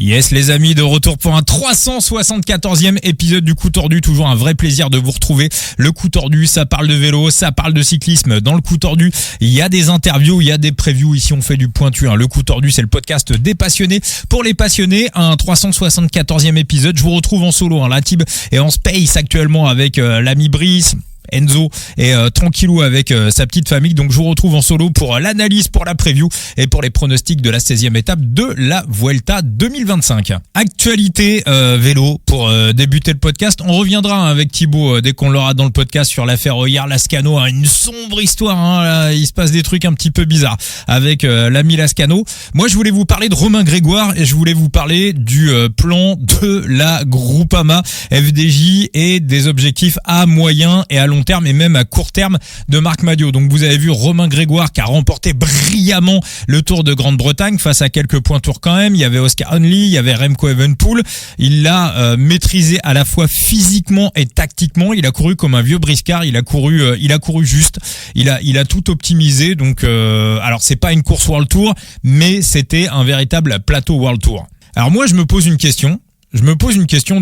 Yes les amis, de retour pour un 374e épisode du Coup Tordu. Toujours un vrai plaisir de vous retrouver. Le Coup Tordu, ça parle de vélo, ça parle de cyclisme. Dans le Coup Tordu, il y a des interviews, il y a des previews. Ici on fait du pointu. Le Coup Tordu, c'est le podcast des passionnés. Pour les passionnés, un 374e épisode. Je vous retrouve en solo. La team est en space actuellement avec l'ami Brice, Enzo et tranquillou avec sa petite famille. Donc je vous retrouve en solo pour l'analyse, pour la preview et pour les pronostics de la 16e étape de la Vuelta 2025. Actualité vélo pour débuter le podcast. On reviendra avec Thibaut dès qu'on l'aura dans le podcast sur l'affaire Oyer-Lascano. Une sombre histoire. Là, il se passe des trucs un petit peu bizarres avec l'ami Lascano. Moi je voulais vous parler de Romain Grégoire et je voulais vous parler du plan de la Groupama FDJ et des objectifs à moyen et à long terme et même à court terme de Marc Madiot. Donc vous avez vu Romain Grégoire qui a remporté brillamment le Tour de Grande-Bretagne face à quelques points tours quand même. Il y avait Oscar Onley, il y avait Remco Evenepoel. Il l'a maîtrisé à la fois physiquement et tactiquement. Il a couru comme un vieux briscard. Il a couru juste. Il a tout optimisé. Donc alors c'est pas une course World Tour, mais c'était un véritable plateau World Tour. Alors moi je me pose une question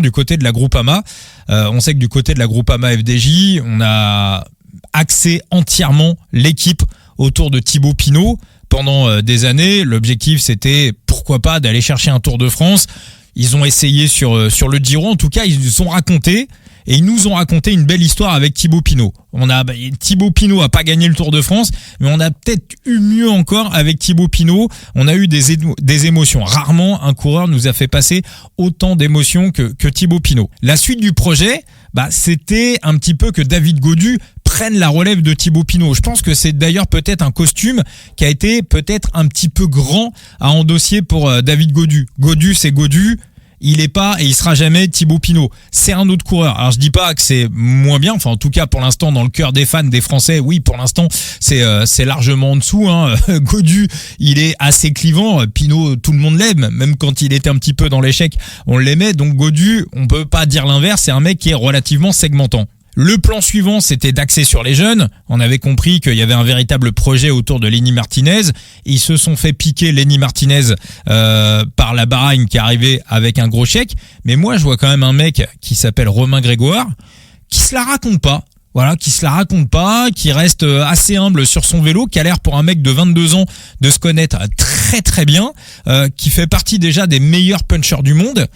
du côté de la Groupama. On sait que du côté de la Groupama FDJ, on a axé entièrement l'équipe autour de Thibaut Pinot. Pendant des années, l'objectif c'était pourquoi pas d'aller chercher un Tour de France. Ils ont essayé sur le Giro, en tout cas ils nous ont raconté. Et ils nous ont raconté une belle histoire avec Thibaut Pinot. Thibaut Pinot a pas gagné le Tour de France, mais on a peut-être eu mieux encore avec Thibaut Pinot. On a eu des émotions. Rarement un coureur nous a fait passer autant d'émotions que Thibaut Pinot. La suite du projet, c'était un petit peu que David Gaudu prenne la relève de Thibaut Pinot. Je pense que c'est d'ailleurs peut-être un costume qui a été peut-être un petit peu grand à endosser pour David Gaudu. Gaudu, c'est Gaudu. Il est pas et il sera jamais Thibaut Pinot. C'est un autre coureur. Alors je dis pas que c'est moins bien. Enfin en tout cas pour l'instant dans le cœur des fans des Français, oui pour l'instant c'est largement en dessous. Gaudu il est assez clivant. Pinot tout le monde l'aime. Même quand il était un petit peu dans l'échec on l'aimait. Donc Gaudu on peut pas dire l'inverse. C'est un mec qui est relativement segmentant. Le plan suivant, c'était d'axer sur les jeunes. On avait compris qu'il y avait un véritable projet autour de Lenny Martinez. Ils se sont fait piquer Lenny Martinez par la Bahreïn qui est arrivé avec un gros chèque. Mais moi, je vois quand même un mec qui s'appelle Romain Grégoire qui se la raconte pas. Voilà, qui reste assez humble sur son vélo, qui a l'air pour un mec de 22 ans de se connaître très très bien, qui fait partie déjà des meilleurs punchers du monde.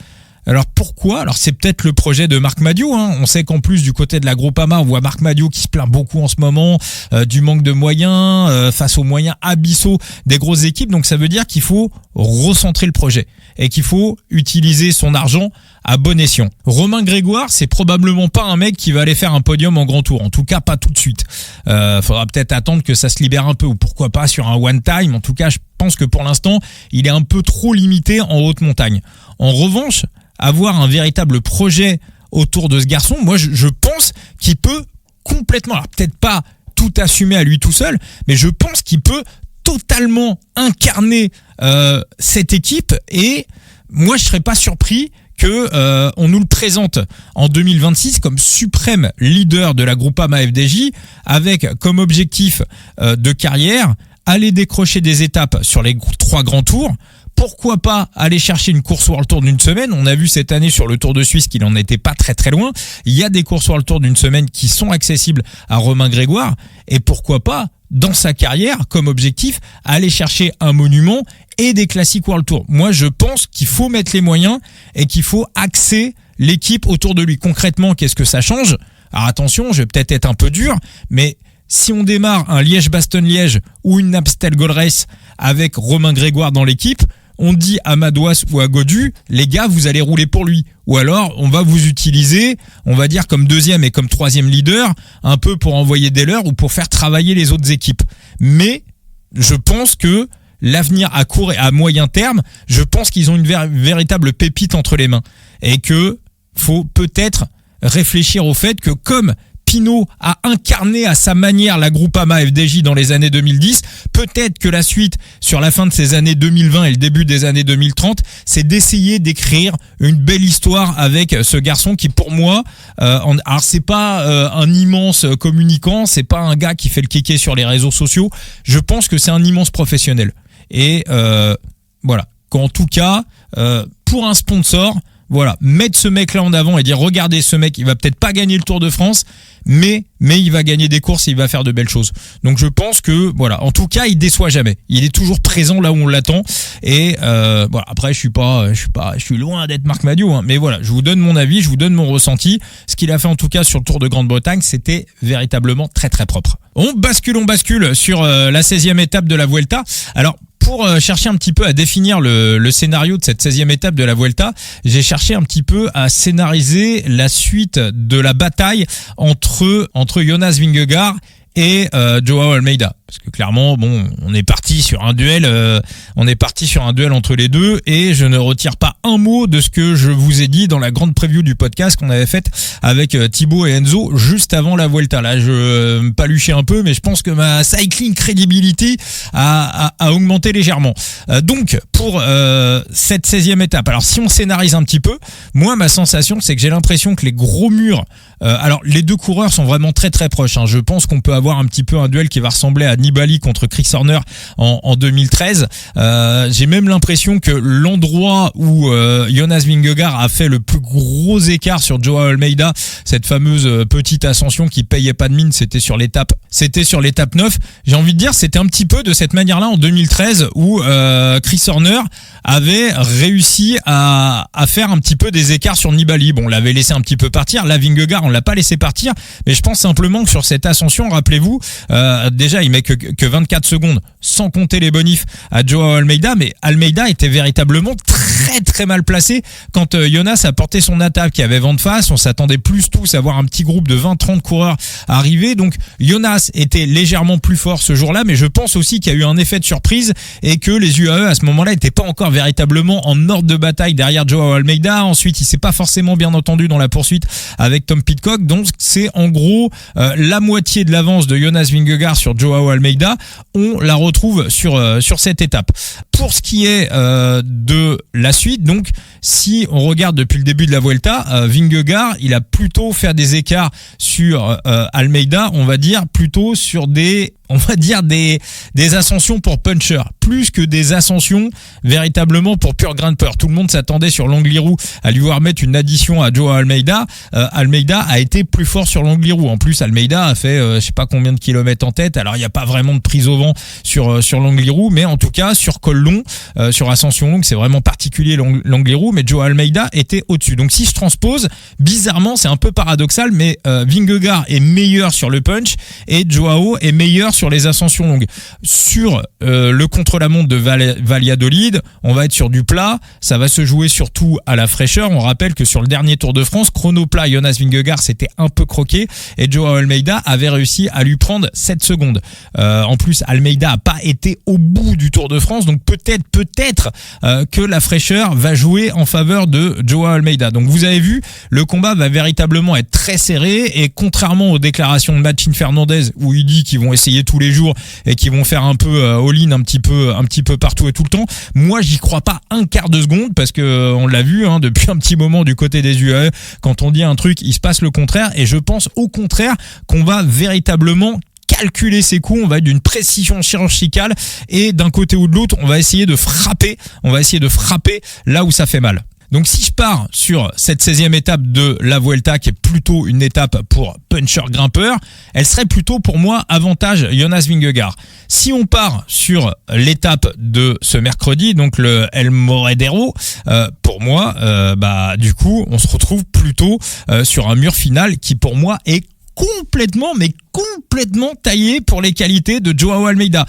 Alors pourquoi ? Alors c'est peut-être le projet de Marc Madiot. On sait qu'en plus du côté de la Groupama, on voit Marc Madiot qui se plaint beaucoup en ce moment du manque de moyens face aux moyens abyssaux des grosses équipes. Donc ça veut dire qu'il faut recentrer le projet et qu'il faut utiliser son argent à bon escient. Romain Grégoire, c'est probablement pas un mec qui va aller faire un podium en Grand Tour. En tout cas, pas tout de suite. Faudra peut-être attendre que ça se libère un peu ou pourquoi pas sur un one time. En tout cas, je pense que pour l'instant, il est un peu trop limité en haute montagne. En revanche, avoir un véritable projet autour de ce garçon, moi je pense qu'il peut complètement, alors peut-être pas tout assumer à lui tout seul, mais je pense qu'il peut totalement incarner cette équipe et moi je serais pas surpris que on nous le présente en 2026 comme suprême leader de la Groupama FDJ avec comme objectif de carrière aller décrocher des étapes sur les 3 grands tours. Pourquoi pas aller chercher une course World Tour d'une semaine ? On a vu cette année sur le Tour de Suisse qu'il en était pas très très loin. Il y a des courses World Tour d'une semaine qui sont accessibles à Romain Grégoire. Et pourquoi pas, dans sa carrière, comme objectif, aller chercher un monument et des classiques World Tour. Moi, je pense qu'il faut mettre les moyens et qu'il faut axer l'équipe autour de lui. Concrètement, qu'est-ce que ça change ? Alors attention, je vais peut-être être un peu dur, mais si on démarre un Liège-Bastogne-Liège ou une Amstel Gold Race avec Romain Grégoire dans l'équipe, on dit à Madouas ou à Gaudu, les gars, vous allez rouler pour lui. Ou alors, on va vous utiliser, on va dire comme 2e et comme 3e leader, un peu pour envoyer des leurs ou pour faire travailler les autres équipes. Mais, je pense que l'avenir à court et à moyen terme, je pense qu'ils ont une véritable pépite entre les mains. Et que faut peut-être réfléchir au fait que comme Pinot a incarné à sa manière la Groupama FDJ dans les années 2010. Peut-être que la suite, sur la fin de ces années 2020 et le début des années 2030, c'est d'essayer d'écrire une belle histoire avec ce garçon qui, pour moi, alors c'est pas un immense communicant, c'est pas un gars qui fait le kéké sur les réseaux sociaux. Je pense que c'est un immense professionnel. Et voilà. Qu'en tout cas, pour un sponsor, voilà, mettre ce mec-là en avant et dire regardez ce mec, il va peut-être pas gagner le Tour de France, mais il va gagner des courses et il va faire de belles choses. Donc je pense que voilà, en tout cas, il déçoit jamais. Il est toujours présent là où on l'attend. Et voilà. Après, je suis loin d'être Marc Madiot, hein, mais voilà, je vous donne mon avis, je vous donne mon ressenti. Ce qu'il a fait en tout cas sur le Tour de Grande-Bretagne, c'était véritablement très très propre. On bascule sur la 16e étape de la Vuelta. Alors pour chercher un petit peu à définir le scénario de cette 16e étape de la Vuelta, j'ai cherché un petit peu à scénariser la suite de la bataille entre Jonas Vingegaard et Joao Almeida, parce que clairement on est parti sur un duel entre les deux, et je ne retire pas un mot de ce que je vous ai dit dans la grande preview du podcast qu'on avait faite avec Thibaut et Enzo juste avant la Vuelta. Là je me paluchais un peu, mais je pense que ma cycling crédibilité a augmenté légèrement. Donc pour cette 16e étape, alors si on scénarise un petit peu, moi ma sensation c'est que j'ai l'impression que les gros murs, alors les deux coureurs sont vraiment très très proches, hein. Je pense qu'on peut avoir un petit peu un duel qui va ressembler à Nibali contre Chris Horner en 2013. J'ai même l'impression que l'endroit où Jonas Vingegaard a fait le plus gros écart sur Joao Almeida, cette fameuse petite ascension qui payait pas de mine, c'était sur l'étape 9. J'ai envie de dire, c'était un petit peu de cette manière-là en 2013 où Chris Horner avait réussi à faire un petit peu des écarts sur Nibali. Bon, on l'avait laissé un petit peu partir. Là, Vingegaard, on l'a pas laissé partir, mais je pense simplement que sur cette ascension, rappelez-vous, déjà il met que 24 secondes, sans compter les bonifs, à Joao Almeida, mais Almeida était véritablement très très mal placé quand Jonas a porté son attaque, qui avait vent de face. On s'attendait plus tous à voir un petit groupe de 20-30 coureurs arriver, donc Jonas était légèrement plus fort ce jour-là, mais je pense aussi qu'il y a eu un effet de surprise et que les UAE à ce moment-là n'étaient pas encore véritablement en ordre de bataille derrière Joao Almeida. Ensuite, il s'est pas forcément bien entendu dans la poursuite avec Tom Pidcock, donc c'est en gros la moitié de l'avance de Jonas Vingegaard sur Joao Almeida, on la retrouve sur cette étape. Pour ce qui est de la suite, donc si on regarde depuis le début de la Vuelta, Vingegaard, il a plutôt fait des écarts sur Almeida, on va dire plutôt sur des ascensions pour puncher, plus que des ascensions véritablement pour pur grimpeur. Tout le monde s'attendait sur l'Angliru à lui voir mettre une addition à Joao Almeida. Almeida a été plus fort sur l'Angliru. En plus, Almeida a fait je sais pas combien de kilomètres en tête. Alors il n'y a pas vraiment de prise au vent sur l'Angliru, mais en tout cas sur col long, sur ascension longue, c'est vraiment particulier l'Angliru, mais Joao Almeida était au-dessus. Donc si je transpose, bizarrement, c'est un peu paradoxal, mais Vingegaard est meilleur sur le punch et Joao est meilleur sur les ascensions longues. Sur le contre-la-montre de Valladolid, on va être sur du plat, ça va se jouer surtout à la fraîcheur. On rappelle que sur le dernier Tour de France, chrono plat, Jonas Vingegaard s'était un peu croqué et Joao Almeida avait réussi à lui prendre 7 secondes. En plus, Almeida a pas été au bout du Tour de France, donc peut-être que la fraîcheur va jouer en faveur de Joao Almeida. Donc vous avez vu, le combat va véritablement être très serré, et contrairement aux déclarations de Martin Fernandez où il dit qu'ils vont essayer tous les jours et qu'ils vont faire un peu all-in un petit peu partout et tout le temps, moi j'y crois pas un quart de seconde, parce que on l'a vu depuis un petit moment du côté des UAE, quand on dit un truc il se passe le contraire, et je pense au contraire qu'on va véritablement calculer ses coups, on va être d'une précision chirurgicale, et d'un côté ou de l'autre on va essayer de frapper là où ça fait mal. Donc si je pars sur cette 16e étape de la Vuelta, qui est plutôt une étape pour puncher-grimpeur, elle serait plutôt pour moi avantage Jonas Vingegaard. Si on part sur l'étape de ce mercredi, donc le El Morederro, pour moi, du coup, on se retrouve plutôt sur un mur final qui pour moi est complètement taillé pour les qualités de Joao Almeida.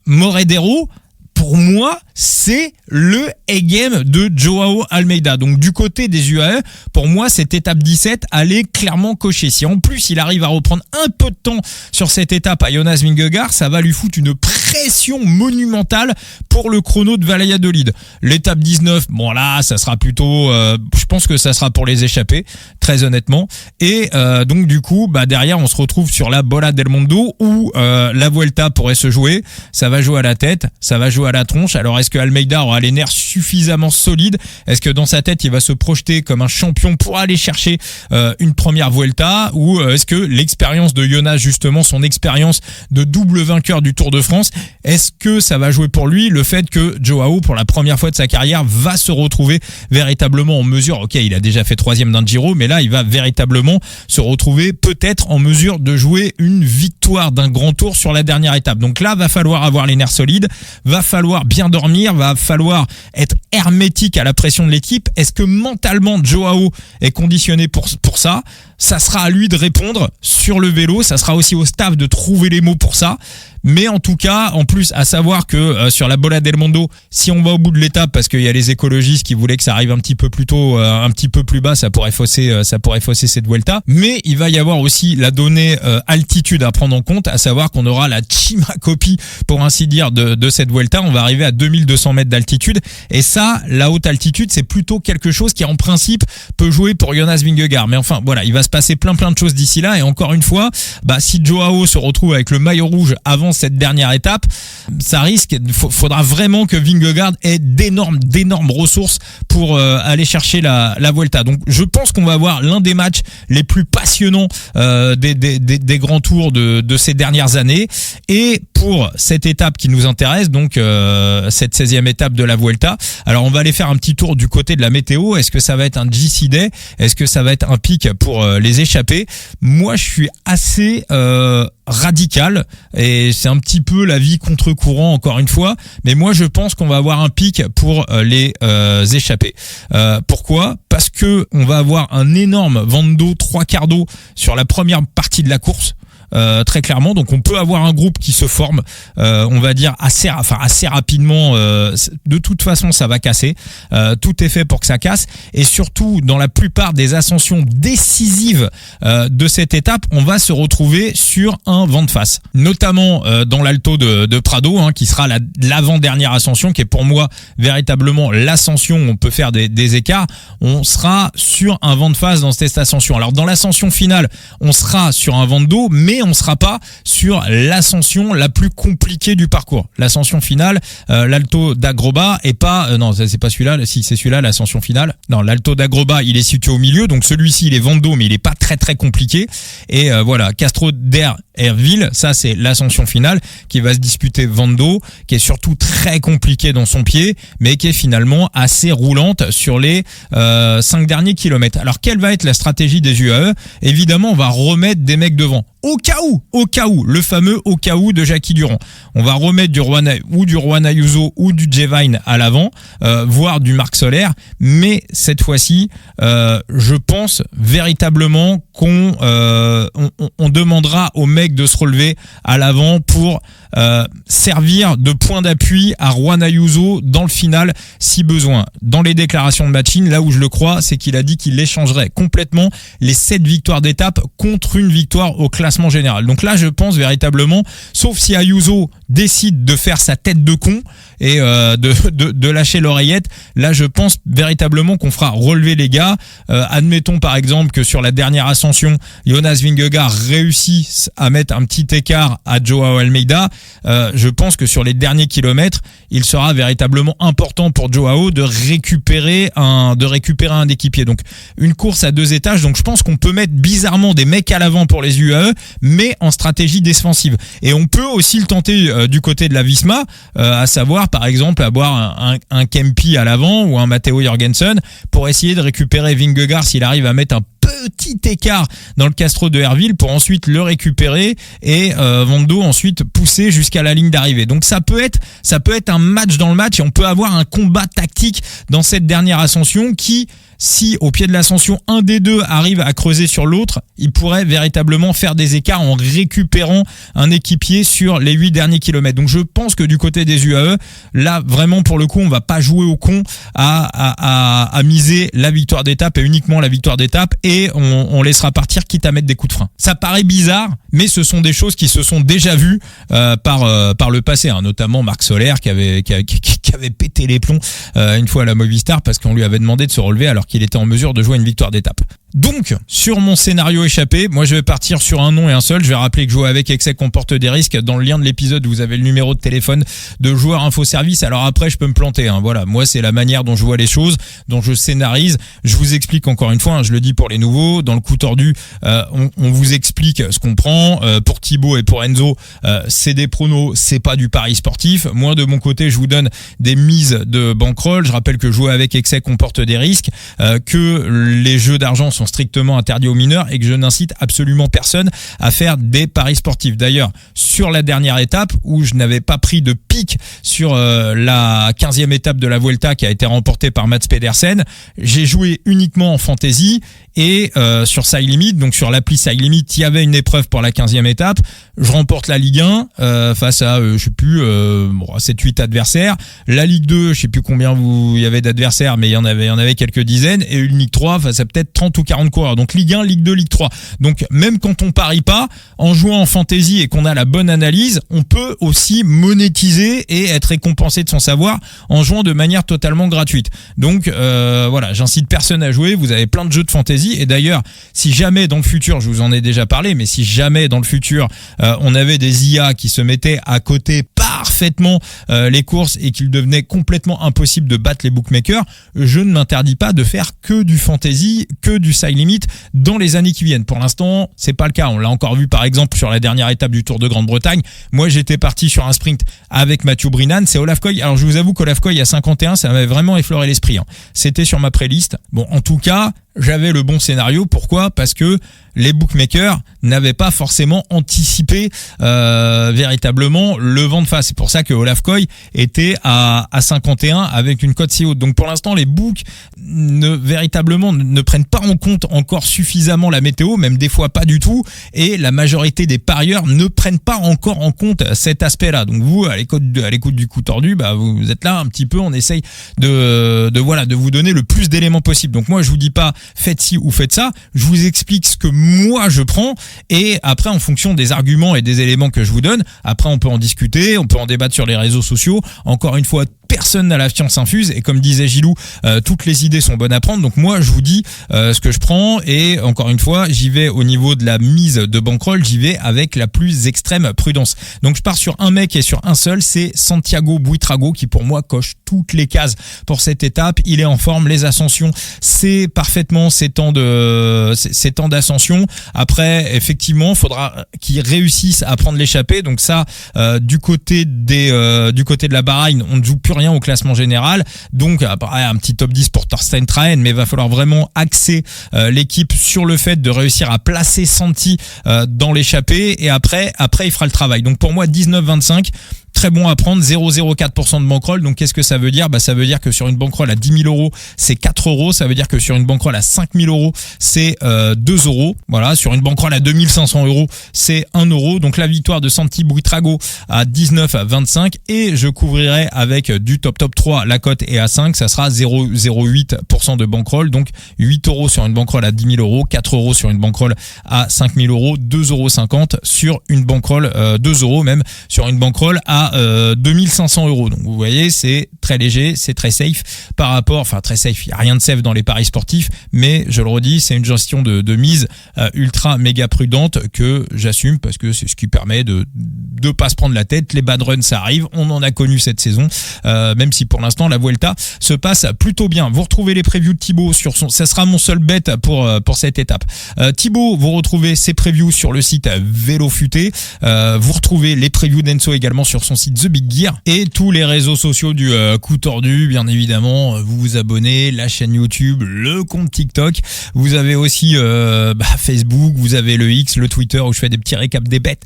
Morederro, pour moi, c'est le A-game de Joao Almeida. Donc du côté des UAE, pour moi, cette étape 17, elle est clairement cochée. Si en plus il arrive à reprendre un peu de temps sur cette étape à Jonas Vingegaard, ça va lui foutre une pression monumentale pour le chrono de Valladolid. L'étape 19, bon là, ça sera plutôt, je pense que ça sera pour les échappés, très honnêtement. Et donc du coup, derrière, on se retrouve sur la Bola del Mundo où la Vuelta pourrait se jouer. Ça va jouer à la tête, ça va jouer à la tronche. Alors Est-ce que Almeida aura les nerfs suffisamment solides? Est-ce que dans sa tête, il va se projeter comme un champion pour aller chercher une première Vuelta? Ou est-ce que l'expérience de Jonas, justement, son expérience de double vainqueur du Tour de France, est-ce que ça va jouer pour lui? Le fait que Joao, pour la première fois de sa carrière, va se retrouver véritablement en mesure, ok, il a déjà fait 3e d'un Giro, mais là, il va véritablement se retrouver peut-être en mesure de jouer une victoire d'un grand tour sur la dernière étape. Donc là, va falloir avoir les nerfs solides, va falloir bien dormir, va falloir être hermétique à la pression de l'équipe. Est-ce que mentalement Joao est conditionné pour ça? Ça sera à lui de répondre sur le vélo, ça sera aussi au staff de trouver les mots pour ça. Mais en tout cas, en plus, à savoir que sur la Bola del Mundo, si on va au bout de l'étape, parce qu'il y a les écologistes qui voulaient que ça arrive un petit peu plus tôt, un petit peu plus bas, ça pourrait fausser cette Vuelta. Mais il va y avoir aussi la donnée altitude à prendre en compte, à savoir qu'on aura la Cima Coppi, pour ainsi dire, de cette Vuelta. On va arriver à 2200 mètres d'altitude. Et ça, la haute altitude, c'est plutôt quelque chose qui, en principe, peut jouer pour Jonas Vingegaard. Mais enfin, voilà, il va se passer plein de choses d'ici là. Et encore une fois, si Joao se retrouve avec le maillot rouge avant cette dernière étape, ça risque, faudra vraiment que Vingegaard ait d'énormes ressources pour aller chercher la Vuelta. Donc je pense qu'on va avoir l'un des matchs les plus passionnants des grands tours de ces dernières années. Et pour cette étape qui nous intéresse, donc cette 16e étape de la Vuelta, alors on va aller faire un petit tour du côté de la météo. Est-ce que ça va être un GC Day? Est-ce que ça va être un pic pour les échappés? Moi je suis assez radical, et c'est un petit peu la vie contre-courant encore une fois, mais moi je pense qu'on va avoir un pic pour les échappés. Pourquoi? Parce que on va avoir un énorme vent d'eau, 3/4 d'eau sur la première partie de la course. Très clairement, donc on peut avoir un groupe qui se forme, on va dire assez rapidement. De toute façon, ça va casser. Tout est fait pour que ça casse, et surtout dans la plupart des ascensions décisives de cette étape, on va se retrouver sur un vent de face, notamment dans l'Alto de Prado, qui sera l'avant-dernière ascension, qui est pour moi véritablement l'ascension où on peut faire des écarts. On sera sur un vent de face dans cette ascension. Alors dans l'ascension finale, on sera sur un vent de dos, mais on sera pas sur l'ascension la plus compliquée du parcours. L'ascension finale, l'Alto d'Agroba est pas, non, c'est pas celui-là, si c'est celui-là, l'ascension finale. Non, l'Alto d'Agroba, il est situé au milieu, donc celui-ci, il est vent d'eau, mais il est pas très compliqué. Et voilà, Castro d'Herville, ça c'est l'ascension finale qui va se disputer vent d'eau, qui est surtout très compliqué dans son pied, mais qui est finalement assez roulante sur les 5 derniers kilomètres. Alors quelle va être la stratégie des UAE? Évidemment, on va remettre des mecs devant. Au cas où, le fameux au cas où de Jackie Durand. On va remettre du Juan Ayuso ou du Jevine à l'avant, voire du Marc Soler, mais cette fois-ci, je pense véritablement qu'on demandera aux mecs de se relever à l'avant pour servir de point d'appui à Juan Ayuso dans le final si besoin. Dans les déclarations de Machine, là où je le crois, c'est qu'il a dit qu'il échangerait complètement les 7 victoires d'étape contre une victoire au classement général. Donc là, je pense véritablement, sauf si Ayuso décide de faire sa tête de con et de lâcher l'oreillette, là je pense véritablement qu'on fera relever les gars. Admettons par exemple que sur la dernière ascension, Jonas Vingegaard réussisse à mettre un petit écart à Joao Almeida. Je pense que sur les derniers kilomètres, il sera véritablement important pour Joao de récupérer un équipier. Donc une course à 2 étages, donc je pense qu'on peut mettre bizarrement des mecs à l'avant pour les UAE, mais en stratégie défensive. Et on peut aussi le tenter du côté de la Visma, à savoir par exemple avoir un Kempi à l'avant ou un Matteo Jorgensen pour essayer de récupérer Vingegaard s'il arrive à mettre un petit écart dans le Castro de Herville pour ensuite le récupérer et Vando ensuite pousser jusqu'à la ligne d'arrivée. Donc ça peut être un match dans le match, et on peut avoir un combat tactique dans cette dernière ascension qui, si au pied de l'ascension un des deux arrive à creuser sur l'autre, il pourrait véritablement faire des écarts en récupérant un équipier sur les 8 derniers kilomètres. Donc je pense que du côté des UAE, là vraiment pour le coup on va pas jouer au con à miser la victoire d'étape et uniquement la victoire d'étape, et on laissera partir quitte à mettre des coups de frein. Ça paraît bizarre, mais ce sont des choses qui se sont déjà vues par le passé, notamment Marc Soler qui avait pété les plombs une fois à la Movistar parce qu'on lui avait demandé de se relever alors qu'il était en mesure de jouer une victoire d'étape. Donc, sur mon scénario échappé, moi je vais partir sur un nom et un seul. Je vais rappeler que jouer avec excès comporte des risques. Dans le lien de l'épisode, vous avez le numéro de téléphone de Joueur Info Service. Alors après, je peux me planter. Voilà, moi c'est la manière dont je vois les choses, dont je scénarise. Je vous explique encore une fois, je le dis pour les nouveaux, dans le coup tordu, on vous explique ce qu'on prend. Pour Thibaut et pour Enzo, c'est des pronos, c'est pas du pari sportif. Moi de mon côté, je vous donne des mises de bankroll. Je rappelle que jouer avec excès comporte des risques, que les jeux d'argent sont strictement interdits aux mineurs et que je n'incite absolument personne à faire des paris sportifs. D'ailleurs, sur la dernière étape où je n'avais pas pris de pic sur la 15e étape de la Vuelta qui a été remportée par Mats Pedersen, j'ai joué uniquement en fantasy et sur Side Limit, donc sur l'appli Side Limit, il y avait une épreuve pour la 15e étape. Je remporte la Ligue 1 face à, je sais plus, 7-8 adversaires. La Ligue 2, je sais plus combien il y avait d'adversaires, mais il y en avait quelques dizaines. Et une Ligue 3 face à peut-être 30 ou 40 coureurs. Donc Ligue 1, Ligue 2, Ligue 3. Donc même quand on parie pas, en jouant en fantasy et qu'on a la bonne analyse, on peut aussi monétiser et être récompensé de son savoir en jouant de manière totalement gratuite. Donc voilà, j'incite personne à jouer. Vous avez plein de jeux de fantasy. Et d'ailleurs, si jamais dans le futur, je vous en ai déjà parlé, mais si jamais dans le futur, on avait des IA qui se mettaient à côté parfaitement les courses et qu'il devenait complètement impossible de battre les bookmakers, je ne m'interdis pas de faire que du fantasy, que du side limit dans les années qui viennent. Pour l'instant, c'est pas le cas. On l'a encore vu par exemple sur la dernière étape du Tour de Grande-Bretagne. Moi, j'étais parti sur un sprint avec Mathieu Brinnan, c'est Olaf Koy. Alors, je vous avoue qu'Olaf Koy à 51, ça m'avait vraiment effleuré l'esprit. C'était sur ma playlist. Bon, en tout cas, j'avais le bon scénario. Pourquoi ? Parce que les bookmakers n'avaient pas forcément anticipé véritablement le vent de face. C'est pour ça que Olaf Koy était à 51 avec une cote si haute. Donc pour l'instant, les books véritablement ne prennent pas en compte encore suffisamment la météo, même des fois pas du tout. Et la majorité des parieurs ne prennent pas encore en compte cet aspect-là. Donc vous, à l'écoute du coup tordu, vous êtes là un petit peu. On essaye de vous donner le plus d'éléments possible. Donc moi, je vous dis pas faites ci ou faites ça. Je vous explique ce que moi je prends et après en fonction des arguments et des éléments que je vous donne, après on peut en discuter, on peut en débattre sur les réseaux sociaux. Encore une fois, personne n'a la science infuse et comme disait Gilou, toutes les idées sont bonnes à prendre. Donc moi je vous dis ce que je prends et encore une fois j'y vais au niveau de la mise de bankroll, j'y vais avec la plus extrême prudence. Donc je pars sur un mec et sur un seul, c'est Santiago Buitrago qui pour moi coche toutes les cases pour cette étape. Il est en forme, les ascensions c'est parfaitement ces temps d'ascension. Après effectivement faudra qu'il réussisse à prendre l'échappée. Donc ça du côté de la Bahreïn on ne joue plus rien au classement général, donc un petit top 10 pour Thorstein Trahen, mais il va falloir vraiment axer l'équipe sur le fait de réussir à placer Santi dans l'échappée et après il fera le travail. Donc pour moi 19-25 très bon à prendre, 0,04% de bankroll. Donc qu'est-ce que ça veut dire ? Ça veut dire que sur une bankroll à 10 000 euros, c'est 4 euros. Ça veut dire que sur une bankroll à 5 000 euros, c'est 2 euros. Voilà, sur une bankroll à 2 500 euros, c'est 1 euro. Donc la victoire de Santi Buitrago à 19-25 et je couvrirai avec du top 3, la cote est à 5, ça sera 0,08% de bankroll. Donc 8 euros sur une bankroll à 10 000 euros, 4 euros sur une bankroll à 5 000 euros, 2,50 euros sur une bankroll, 2 euros même sur une bankroll à 2500 euros. Donc vous voyez, c'est très léger, c'est très safe par rapport, enfin très safe, il n'y a rien de safe dans les paris sportifs, mais je le redis, c'est une gestion de mise ultra méga prudente que j'assume parce que c'est ce qui permet de pas se prendre la tête. Les bad runs ça arrive, on en a connu cette saison, même si pour l'instant la Vuelta se passe plutôt bien. Vous retrouvez les previews de Thibaut ça sera mon seul bet pour cette étape. Thibaut, vous retrouvez ses previews sur le site Vélo Futé, vous retrouvez les previews d'Enzo également sur son site The Big Gear et tous les réseaux sociaux du coup tordu, bien évidemment. Vous vous abonnez, la chaîne YouTube, le compte TikTok. Vous avez aussi Facebook, vous avez le X, le Twitter où je fais des petits récaps des bêtes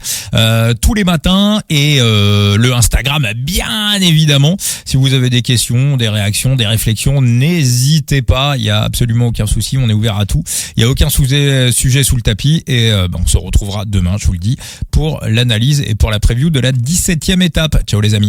tous les matins et le Instagram, bien évidemment. Si vous avez des questions, des réactions, des réflexions, n'hésitez pas. Il y a absolument aucun souci. On est ouvert à tout. Il y a aucun sujet sous le tapis et on se retrouvera demain, je vous le dis, pour l'analyse et pour la preview de la 17e étape. Ciao les amis.